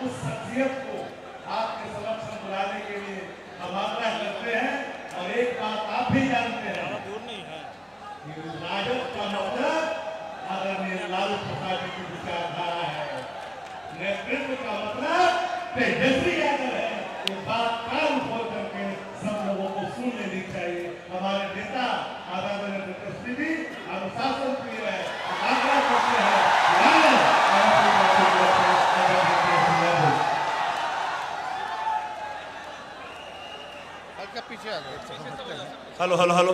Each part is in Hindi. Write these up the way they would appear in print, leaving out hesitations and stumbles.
उस शख्सियत को आपके समक्ष बुलाने के लिए हम आग्रह करते हैं और एक बात आप भी जानते हैं, राजद का मतलब आदरणीय लालू प्रसाद जी की विचारधारा है, नेतृत्व का मतलब तेजस्वी यादव है। ये बात कान खोल करके सब लोगों को सुन लेनी चाहिए। हमारे नेता आदरणीय तेजस्वी जी अनुशासन प्रिय है, आग्रह करते हैं पीछे आ गए। Hello hello hello.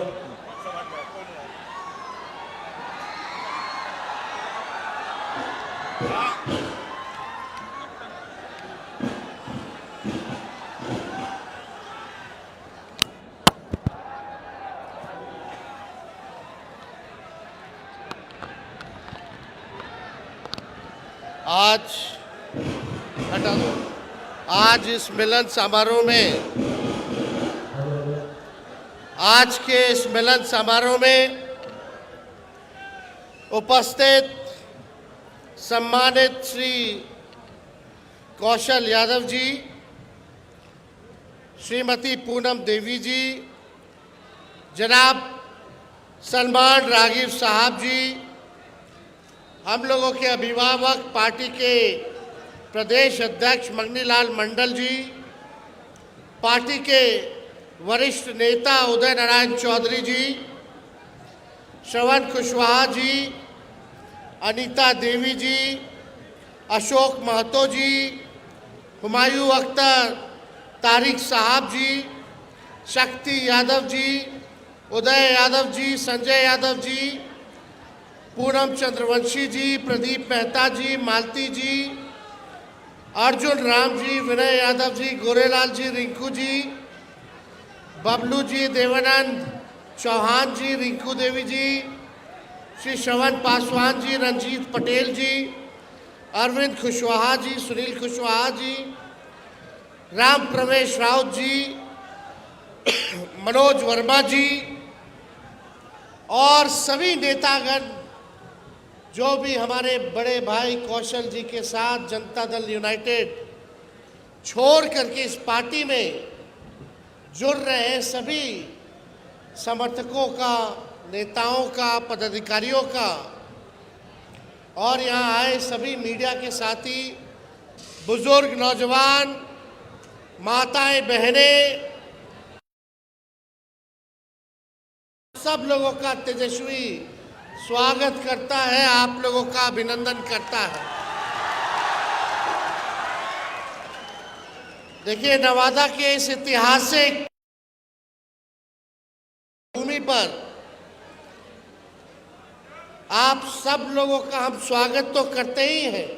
आज इस मिलन समारोह में आज के इस मिलन समारोह में उपस्थित सम्मानित श्री कौशल यादव जी, श्रीमती पूनम देवी जी, जनाब सलमान रागिब साहब जी, हम लोगों के अभिभावक पार्टी के प्रदेश अध्यक्ष मगनीलाल मंडल जी, पार्टी के वरिष्ठ नेता उदय नारायण चौधरी जी, श्रवण कुशवाहा जी, अनीता देवी जी, अशोक महतो जी, हुमायूं अख्तर तारिक साहब जी, शक्ति यादव जी, उदय यादव जी, संजय यादव जी, पूनम चंद्रवंशी जी, प्रदीप मेहता जी, मालती जी, अर्जुन राम जी, विनय यादव जी, गोरेलाल जी, रिंकू जी, बबलू जी, देवानंद चौहान जी, रिंकू देवी जी, श्री श्रवण पासवान जी, रंजीत पटेल जी, अरविंद कुशवाहा जी, सुनील कुशवाहा जी, राम प्रवेश राउत जी, मनोज वर्मा जी और सभी नेतागण जो भी हमारे बड़े भाई कौशल जी के साथ जनता दल यूनाइटेड छोड़ करके इस पार्टी में जुड़ रहे हैं, सभी समर्थकों का, नेताओं का, पदाधिकारियों का और यहाँ आए सभी मीडिया के साथी, बुजुर्ग, नौजवान, माताएं, बहनें, सब लोगों का तेजस्वी स्वागत करता है, आप लोगों का अभिनंदन करता है। देखिए, नवादा के इस ऐतिहासिक भूमि पर आप सब लोगों का हम स्वागत तो करते ही हैं,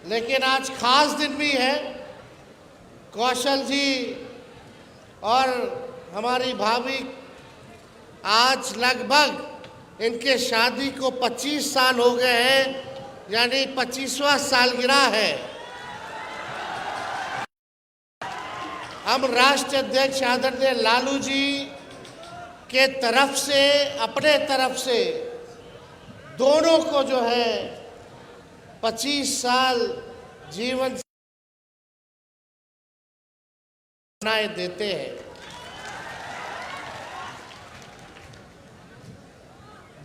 लेकिन आज खास दिन भी है। कौशल जी और हमारी भाभी आज लगभग इनके शादी को 25 साल हो गए हैं, यानी 25वां सालगिरह है। हम राष्ट्रीय अध्यक्ष आदरणीय लालू जी के तरफ से, अपने तरफ से दोनों को जो है 25 साल जीवन बनाए देते हैं।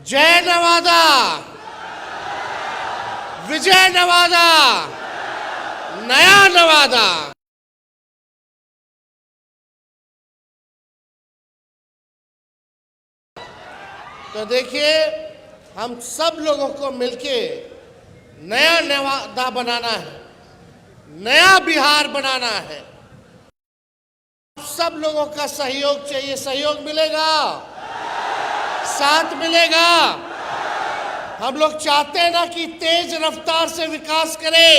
जय नवादा, विजय नवादा, नया नवादा। तो देखिए, हम सब लोगों को मिलके नया नवादा बनाना है, नया बिहार बनाना है। सब लोगों का सहयोग चाहिए। सहयोग मिलेगा, साथ मिलेगा। हम लोग चाहते हैं ना कि तेज रफ्तार से विकास करे,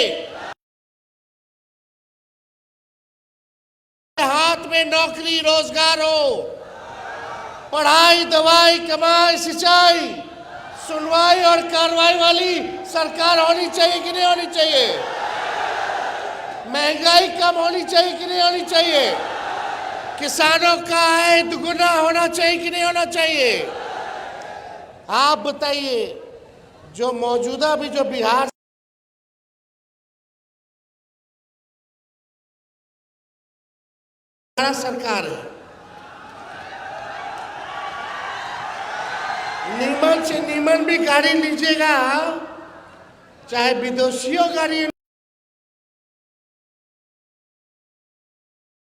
हाथ में नौकरी रोजगार हो, पढ़ाई, दवाई, कमाई, सिंचाई, सुनवाई और कार्रवाई वाली सरकार होनी चाहिए कि नहीं होनी चाहिए? महंगाई कम होनी चाहिए कि नहीं होनी चाहिए? किसानों का आय दुगुना होना चाहिए कि नहीं होना चाहिए? आप बताइए, जो मौजूदा भी जो बिहार सरकार है, नीमन से नीमन भी गाड़ी लीजिएगा, चाहे विदेशियों गाड़ी,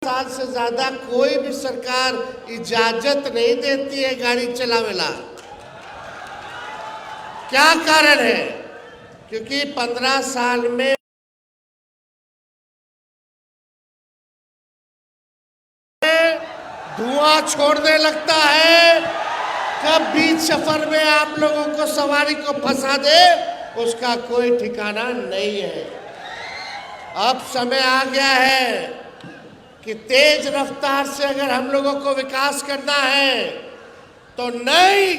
साल से ज्यादा कोई भी सरकार इजाजत नहीं देती है गाड़ी चलावेला। क्या कारण है? क्योंकि 15 साल में धुआं छोड़ने लगता है, कब बीच सफर में आप लोगों को सवारी को फंसा दे उसका कोई ठिकाना नहीं है। अब समय आ गया है कि तेज रफ्तार से अगर हम लोगों को विकास करना है तो नई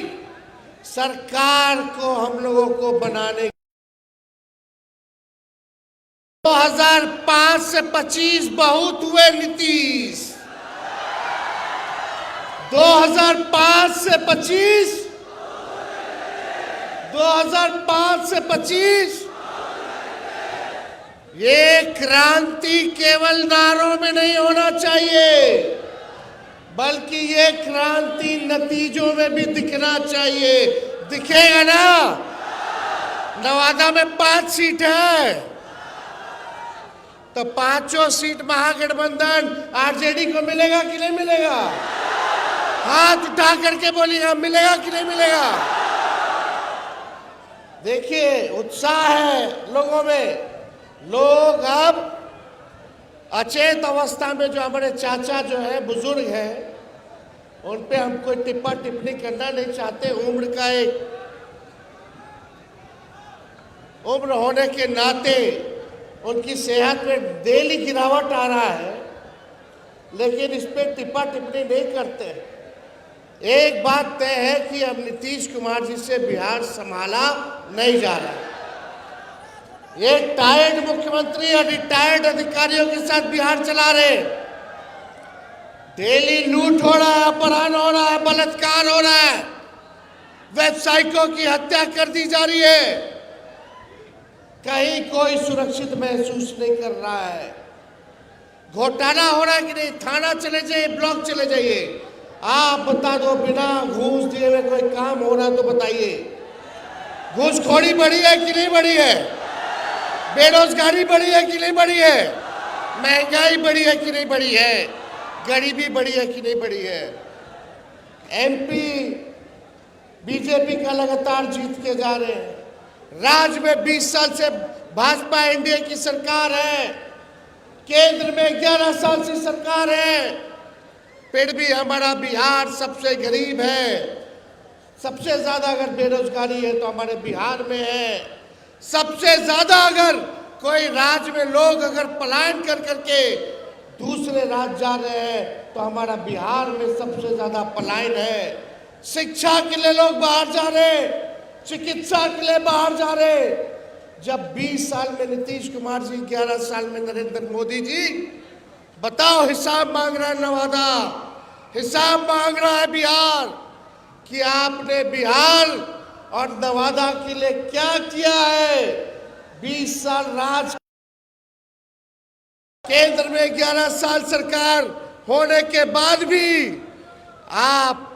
सरकार को हम लोगों को बनाने 2005 से 25 बहुत हुए नीतीश, 2005 से 25, 2005 से 25 ये क्रांति केवल नारों में नहीं होना चाहिए, बल्कि ये क्रांति नतीजों में भी दिखना चाहिए। दिखेगा ना? नवादा में 5 सीट है तो 5 सीट महागठबंधन आरजेडी को मिलेगा कि नहीं मिलेगा? हाथ उठा करके बोलिएगा, मिलेगा कि नहीं मिलेगा? देखिए उत्साह है लोगों में। लोग अब अचेत अवस्था में जो हमारे चाचा जो है बुजुर्ग हैं उन पे हम कोई टिप्पा टिप्पणी करना नहीं चाहते। उम्र का एक उम्र होने के नाते उनकी सेहत में डेली गिरावट आ रहा है, लेकिन इस पे टिप्पा टिप्पणी नहीं करते। एक बात तय है कि अब नीतीश कुमार जी से बिहार संभाला नहीं जा रहा है। एक टायर्ड मुख्यमंत्री और रिटायर्ड अधिकारियों के साथ बिहार चला रहे। डेली लूट हो रहा है, अपहरण हो रहा है, बलात्कार हो रहा है, व्यवसायिकों की हत्या कर दी जा रही है। कहीं कोई सुरक्षित महसूस नहीं कर रहा है। घोटाला हो रहा है कि नहीं? थाना चले जाइए, ब्लॉक चले जाइए, आप बता दो बिना घूस दिए हुए कोई काम हो रहा तो बताइए। घूसखोरी बढ़ी है कि नहीं बढ़ी है? बेरोजगारी बढ़ी है कि नहीं बढ़ी है? महंगाई बढ़ी है कि नहीं बढ़ी है? गरीबी बढ़ी है कि नहीं बढ़ी है? एमपी बीजेपी का लगातार जीत के जा रहे हैं। राज्य में 20 साल से भाजपा एनडीए की सरकार है, केंद्र में 11 साल से सरकार है, फिर भी हमारा बिहार सबसे गरीब है। सबसे ज्यादा अगर बेरोजगारी है तो हमारे बिहार में है। सबसे ज्यादा अगर कोई राज्य में लोग अगर पलायन कर करके दूसरे राज्य जा रहे हैं तो हमारा बिहार में सबसे ज्यादा पलायन है। शिक्षा के लिए लोग बाहर जा रहे, चिकित्सा के लिए बाहर जा रहे। जब 20 साल में नीतीश कुमार जी, 11 साल में नरेंद्र मोदी जी, बताओ हिसाब मांग रहा है नवादा, हिसाब मांग रहा है बिहार कि आपने बिहार और नवादा के लिए क्या किया है। 20 साल राज, केंद्र में 11 साल सरकार होने के बाद भी आप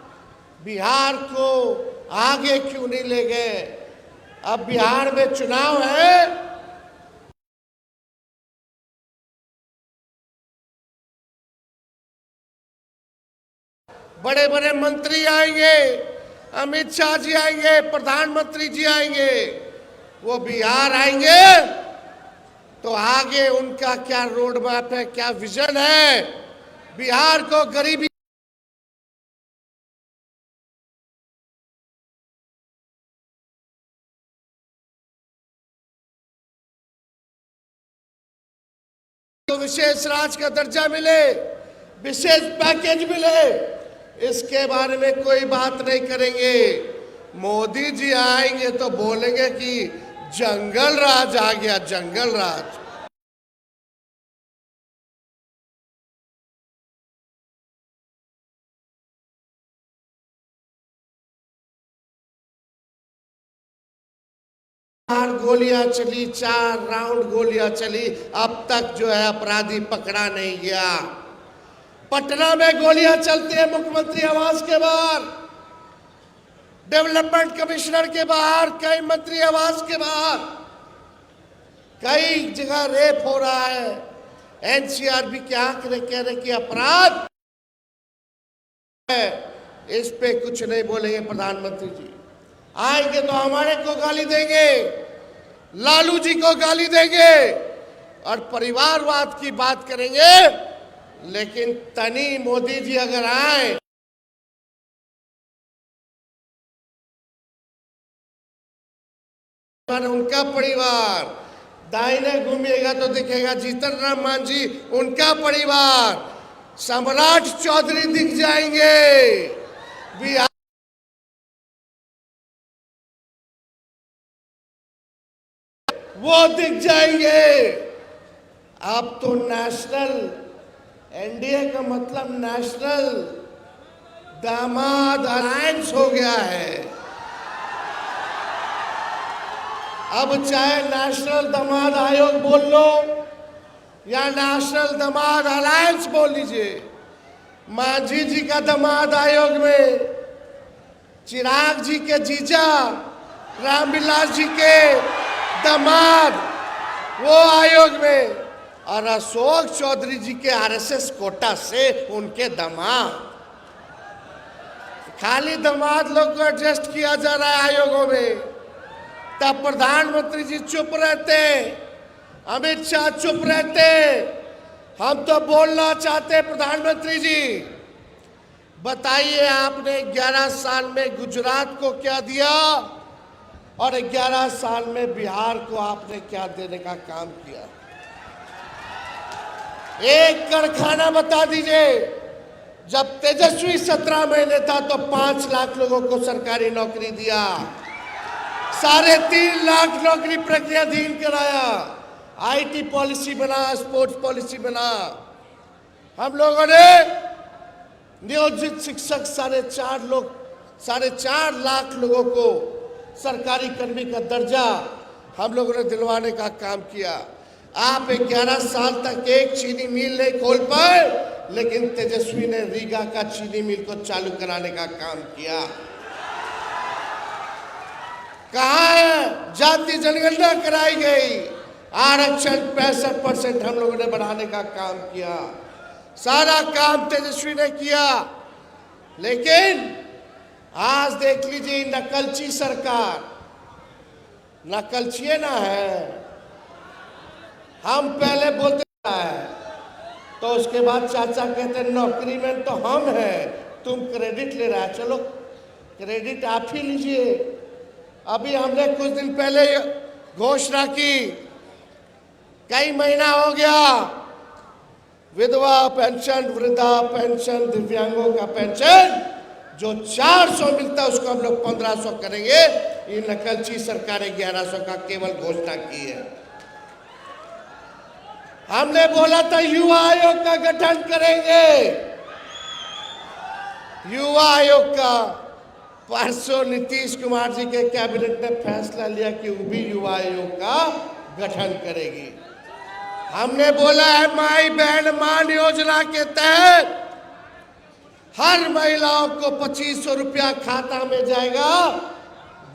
बिहार को आगे क्यों नहीं ले गए? अब बिहार में चुनाव है, बड़े बड़े मंत्री आएंगे, अमित शाह जी आएंगे, प्रधानमंत्री जी आएंगे, वो बिहार आएंगे तो आगे उनका क्या रोड मैप है, क्या विजन है? बिहार को गरीबी तो विशेष राज्य का दर्जा मिले, विशेष पैकेज मिले, इसके बारे में कोई बात नहीं करेंगे। मोदी जी आएंगे तो बोलेंगे कि जंगल राज आ गया, जंगल राज। चार गोलियां चली, 4 राउंड गोलियां चली, अब तक जो है अपराधी पकड़ा नहीं गया। पटना में गोलियां चलती है मुख्यमंत्री आवास के बाहर, डेवलपमेंट कमिश्नर के बाहर, कई मंत्री आवास के बाहर कई जगह रेप हो रहा है। एनसीआरबी के आंकड़े कह रहे कि अपराध है, इस पे कुछ नहीं बोलेंगे प्रधानमंत्री जी। आएंगे तो हमारे को गाली देंगे, लालू जी को गाली देंगे और परिवारवाद की बात करेंगे। लेकिन तनी मोदी जी अगर आए, उनका परिवार, दाहिने घूमिएगा तो दिखेगा जीतन राम मांझी, उनका परिवार, सम्राट चौधरी दिख जाएंगे, बिहार वो दिख जाएंगे। अब तो नेशनल, एनडीए का मतलब नेशनल दामाद अलायंस हो गया है। अब चाहे नेशनल दामाद आयोग बोल लो या नेशनल दामाद अलायंस बोल लीजिए, मांझी जी का दामाद आयोग में, चिराग जी के जीजा रामविलास जी के दामाद वो आयोग में, और अशोक चौधरी जी के आरएसएस कोटा से उनके दामाद। खाली दामाद लोग को एडजस्ट किया जा रहा है आयोगों में। तब प्रधानमंत्री जी चुप रहते, अमित शाह चुप रहते। हम तो बोलना चाहते प्रधानमंत्री जी, बताइए आपने 11 साल में गुजरात को क्या दिया और 11 साल में बिहार को आपने क्या देने का काम किया? एक कारखाना बता दीजिए। जब तेजस्वी 17 महीने था तो 5 लाख लोगों को सरकारी नौकरी दिया, 3.5 लाख नौकरी प्रक्रियाधीन कराया, आईटी पॉलिसी बना, स्पोर्ट्स पॉलिसी बना। हम लोगों ने नियोजित शिक्षक 4.5 लाख लोगों को सरकारी कर्मी का दर्जा हम लोगों ने दिलवाने का काम किया। आप 11 साल तक एक चीनी मिल नहीं खोल पाए, लेकिन तेजस्वी ने रीगा का चीनी मिल को चालू कराने का काम किया। कहाँ है? जाति जनगणना कराई गई, आरक्षण 65% हम लोगों ने बढ़ाने का काम किया। सारा काम तेजस्वी ने किया। लेकिन आज देख लीजिए नकलची सरकार, नकलची ना है। हम पहले बोलते हैं तो उसके बाद चाचा कहते हैं नौकरी में तो हम हैं, तुम क्रेडिट ले रहा है। चलो क्रेडिट आप ही लीजिए। अभी हमने कुछ दिन पहले घोषणा की, कई महीना हो गया, विधवा पेंशन, वृद्धा पेंशन, दिव्यांगों का पेंशन जो 400 मिलता है उसको हम लोग 1500 करेंगे। ये नकलची सरकार ने 1100 का केवल घोषणा की है। हमने बोला था युवा आयोग का गठन करेंगे। युवा आयोग का परसों नीतीश कुमार जी के कैबिनेट ने फैसला लिया कि वो भी युवा आयोग का गठन करेगी। हमने बोला है माई बहन मान योजना के तहत हर महिलाओं को 2500 रुपया खाता में जाएगा।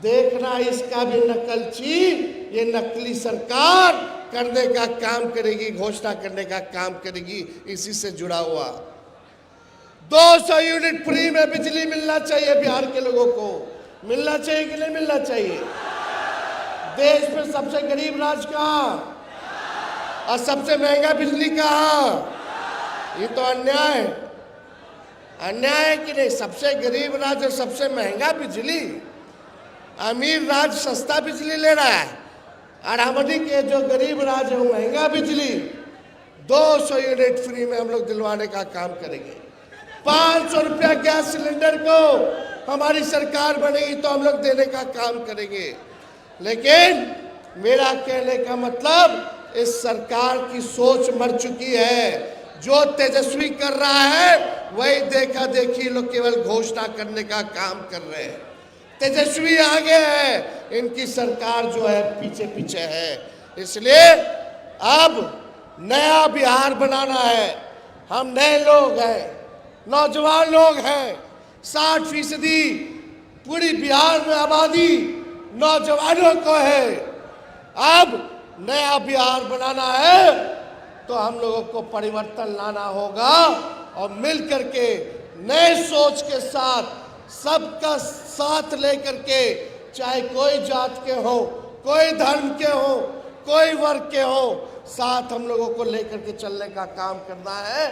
देखना इसका भी नकलची, ये नकली सरकार करने का काम करेगी, घोषणा करने का काम करेगी। इसी से जुड़ा हुआ 200 यूनिट फ्री में बिजली मिलना चाहिए बिहार के लोगों को। मिलना चाहिए कि नहीं मिलना चाहिए? देश में सबसे गरीब राज्य कहाँ और सबसे महंगा बिजली कहाँ? ये तो अन्याय है। अन्याय है कि नहीं? सबसे गरीब राज्य और सबसे महंगा बिजली, अमीर राज्य सस्ता बिजली ले रहा है और हमनी के जो गरीब राज्य है वो महंगा बिजली। 200 यूनिट फ्री में हम लोग दिलवाने का काम करेंगे। 500 रुपया गैस सिलेंडर को हमारी सरकार बनेगी तो हम लोग देने का काम करेंगे। लेकिन मेरा कहने का मतलब इस सरकार की सोच मर चुकी है। जो तेजस्वी कर रहा है वही देखा देखी लोग केवल घोषणा करने का काम कर रहे हैं। तेजस्वी आगे है, इनकी सरकार जो है पीछे पीछे है। इसलिए अब नया बिहार बनाना है। हम नए लोग हैं, नौजवान लोग हैं। 60% पूरी बिहार में आबादी नौजवानों को है। अब नया बिहार बनाना है तो हम लोगों को परिवर्तन लाना होगा और मिल करके नए सोच के साथ सबका साथ लेकर के, चाहे कोई जात के हो, कोई धर्म के हो, कोई वर्ग के हो, साथ हम लोगों को लेकर के चलने का काम करना है,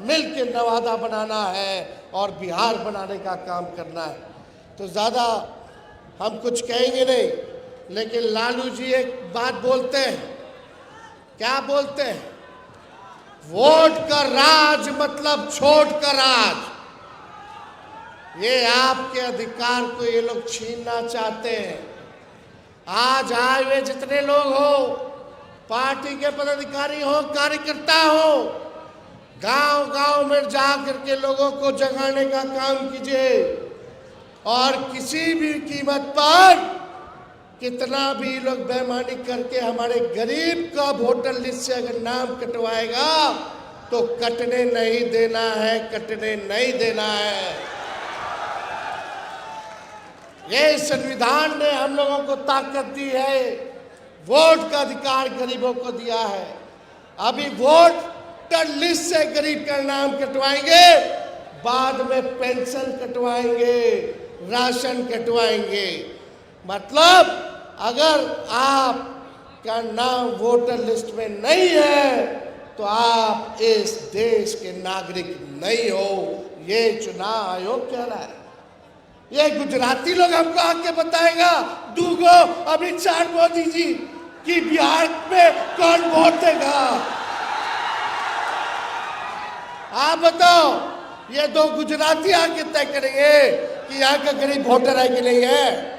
मिल के नवादा बनाना है और बिहार बनाने का काम करना है। तो ज़्यादा हम कुछ कहेंगे नहीं, लेकिन लालू जी एक बात बोलते हैं। क्या बोलते हैं? वोट का राज मतलब छोट का राज। ये आपके अधिकार को ये लोग छीनना चाहते हैं। आज आए हुए जितने लोग हो, पार्टी के पदाधिकारी हो, कार्यकर्ता हो, गांव गांव में जा करके लोगों को जगाने का काम कीजिए और किसी भी कीमत पर कितना भी लोग बेईमानी करके हमारे गरीब का वोटर लिस्ट से अगर नाम कटवाएगा तो कटने नहीं देना है, कटने नहीं देना है। ये संविधान ने हम लोगों को ताकत दी है, वोट का अधिकार गरीबों को दिया है। अभी वोटर लिस्ट से गरीब का नाम कटवाएंगे, बाद में पेंशन कटवाएंगे, राशन कटवाएंगे। मतलब अगर आपका नाम वोटर लिस्ट में नहीं है तो आप इस देश के नागरिक नहीं हो, ये चुनाव आयोग कह रहा है। ये गुजराती लोग हमको आके बताएगा दूगो अमित शाह मोदी जी कि बिहार में कौन वोट देगा। आप बताओ, ये दो गुजराती आके तय करेंगे कि यहाँ का गरीब वोटर है कि नहीं है।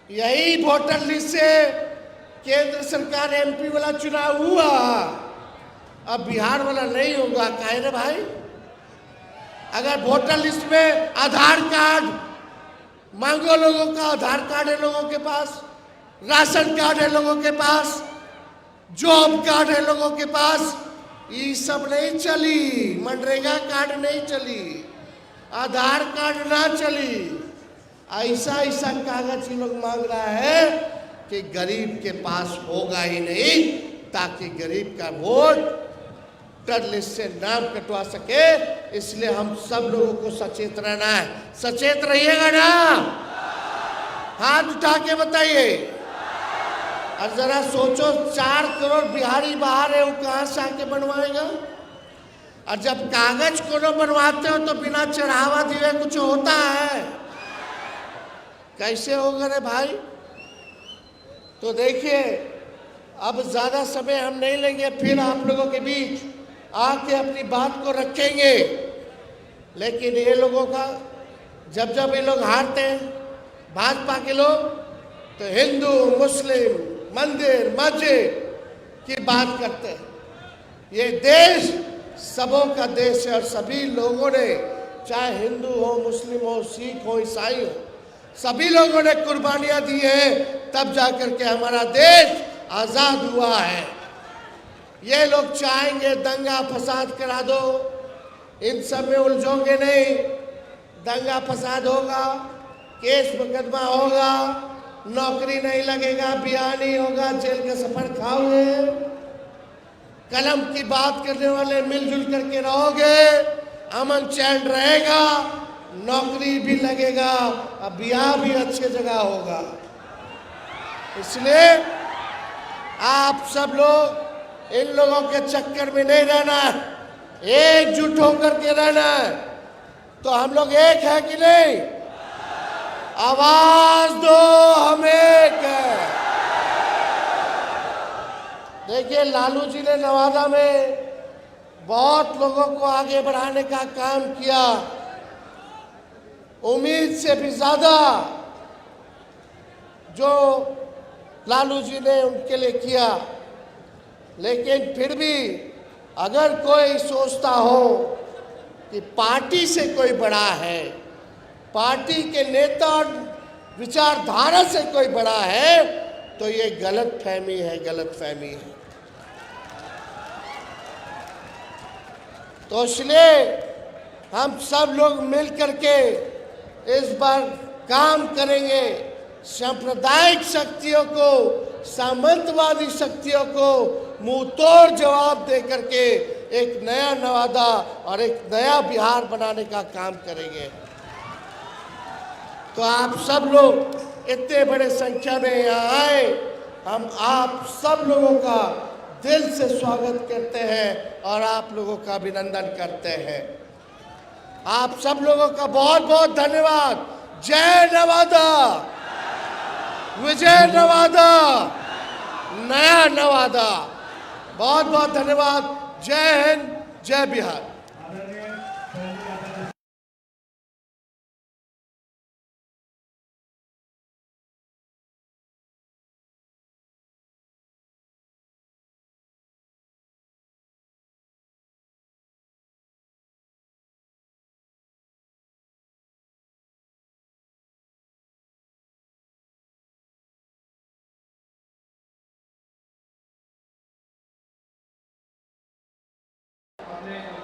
यही वोटर लिस्ट से केंद्र सरकार एमपी वाला चुनाव हुआ, अब बिहार वाला नहीं होगा। काहे रे भाई? अगर वोटर लिस्ट में आधार कार्ड मांगो, लोगों का आधार कार्ड है लोगों के पास, राशन कार्ड है लोगों के पास, जॉब कार्ड है लोगों के पास, ये सब नहीं चली। मनरेगा कार्ड नहीं चली, आधार कार्ड ना चली। ऐसा ऐसा कागज ये लोग मांग रहा है कि गरीब के पास होगा ही नहीं, ताकि गरीब का वोट लिस्ट से नाम कटवा सके। इसलिए हम सब लोगों को सचेत रहना है। सचेत रहिएगा ना? हाथ उठा के बताइए। और जरा सोचो, 4 करोड़ बिहारी बाहर है, वो कहां से आके बनवाएगा? और जब कागज कोनो बनवाते हो तो बिना चढ़ावा दिए कुछ होता है? कैसे होगा रे भाई? तो देखिए, अब ज्यादा समय हम नहीं लेंगे, फिर आप लोगों के बीच आके अपनी बात को रखेंगे। लेकिन ये लोगों का जब जब ये लोग हारते हैं, भाजपा के लोग, तो हिंदू मुस्लिम मंदिर मस्जिद की बात करते हैं। ये देश सबों का देश है और सभी लोगों ने, चाहे हिंदू हो, मुस्लिम हो, सिख हो, ईसाई हो, सभी लोगों ने कुर्बानियां दी हैं, तब जाकर के हमारा देश आजाद हुआ है। ये लोग चाहेंगे दंगा फसाद करा दो, इन सब में उलझोगे नहीं। दंगा फसाद होगा, केस मुकदमा होगा, नौकरी नहीं लगेगा, ब्याह नहीं होगा, जेल का सफर खाओगे। कलम की बात करने वाले मिलजुल करके रहोगे, अमन चैन रहेगा, नौकरी भी लगेगा, अब ब्याह भी अच्छे जगह होगा। इसलिए आप सब लोग इन लोगों के चक्कर में नहीं रहना है, एकजुट होकर के रहना है। तो हम लोग एक है कि नहीं? आवाज दो, हम एक है। देखिए, लालू जी ने नवादा में बहुत लोगों को आगे बढ़ाने का काम किया, उम्मीद से भी ज्यादा जो लालू जी ने उनके लिए किया। लेकिन फिर भी अगर कोई सोचता हो कि पार्टी से कोई बड़ा है, पार्टी के नेता और विचारधारा से कोई बड़ा है, तो ये गलत फहमी है, गलत फहमी है। तो इसलिए हम सब लोग मिल करके इस बार काम करेंगे। सांप्रदायिक शक्तियों को, सामंतवादी शक्तियों को मुंह तोड़ जवाब दे करके एक नया नवादा और एक नया बिहार बनाने का काम करेंगे। तो आप सब लोग इतने बड़े संख्या में यहाँ आए, हम आप सब लोगों का दिल से स्वागत करते हैं और आप लोगों का अभिनंदन करते हैं। आप सब लोगों का बहुत बहुत धन्यवाद। जय नवादा, विजय नवादा, नया नवादा। बहुत बहुत धन्यवाद। जय हिंद, जय बिहार। हमने